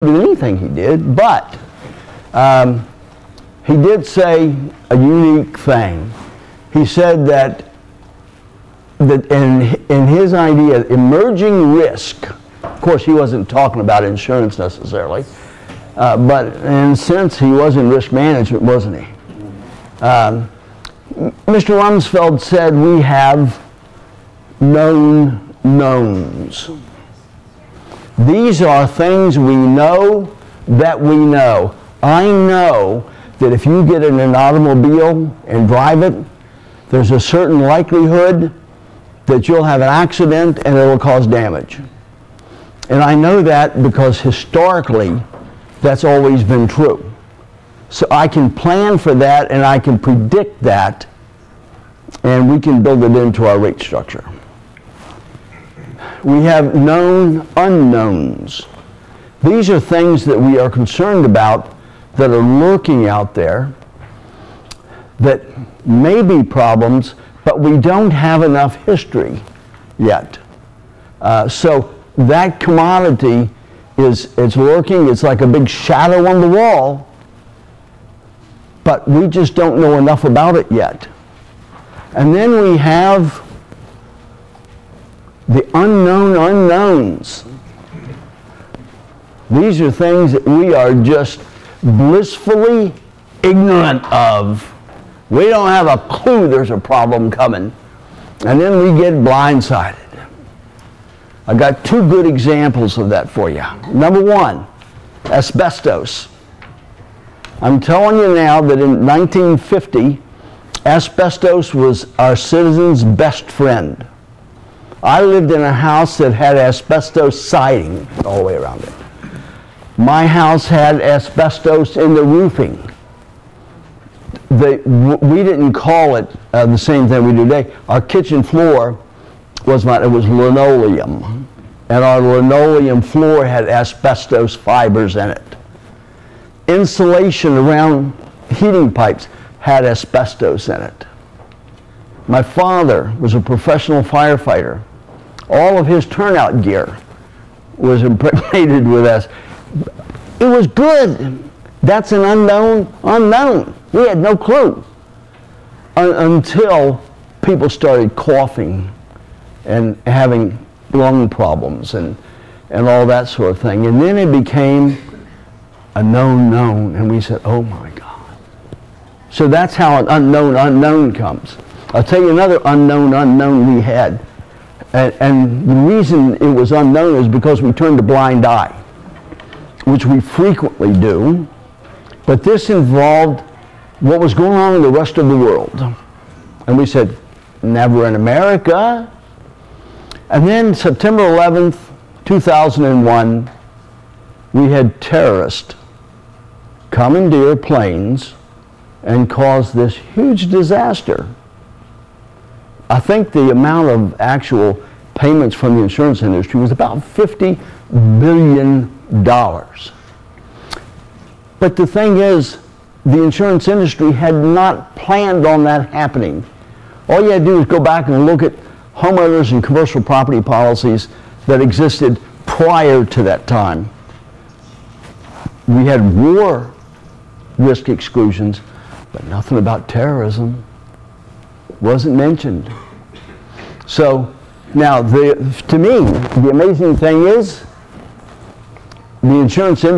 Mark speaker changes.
Speaker 1: do anything he did, but he did say a unique thing. He said that in his idea, emerging risk, of course he wasn't talking about insurance necessarily, but in a sense he was in risk management, wasn't he? Mr. Rumsfeld said we have known knowns. These are things we know that we know. I know that if you get in an automobile and drive it, there's a certain likelihood that you'll have an accident and it will cause damage. And I know that because historically that's always been true. So I can plan for that and I can predict that, and we can build it into our rate structure. We have known unknowns. These are things that we are concerned about that are lurking out there that may be problems, but we don't have enough history yet. So that commodity it's lurking. It's like a big shadow on the wall, but we just don't know enough about it yet. And then we have the unknown unknowns. These are things that we are just blissfully ignorant of. We don't have a clue there's a problem coming. And then we get blindsided. I got two good examples of that for you. Number one, asbestos. I'm telling you now that in 1950, asbestos was our citizens' best friend. I lived in a house that had asbestos siding all the way around it. My house had asbestos in the roofing. We didn't call it the same thing we do today. Our kitchen floor was linoleum, and our linoleum floor had asbestos fibers in it. Insulation around heating pipes had asbestos in it. My father was a professional firefighter. All of his turnout gear was impregnated with asbestos. It was good. That's an unknown. We had no clue until people started coughing and having lung problems and all that sort of thing. And then it became a known, and we said, oh my God. So that's how an unknown comes. I'll tell you another unknown we had. And the reason it was unknown is because we turned a blind eye, which we frequently do. But this involved what was going on in the rest of the world. And we said, never in America. And then September 11th, 2001, we had terrorists commandeer planes and cause this huge disaster. I think the amount of actual payments from the insurance industry was about $50 billion. But the thing is, the insurance industry had not planned on that happening. All you had to do is go back and look at homeowners and commercial property policies that existed prior to that time. We had war risk exclusions, but nothing about terrorism. Wasn't mentioned. So now, to me, the amazing thing is the insurance industry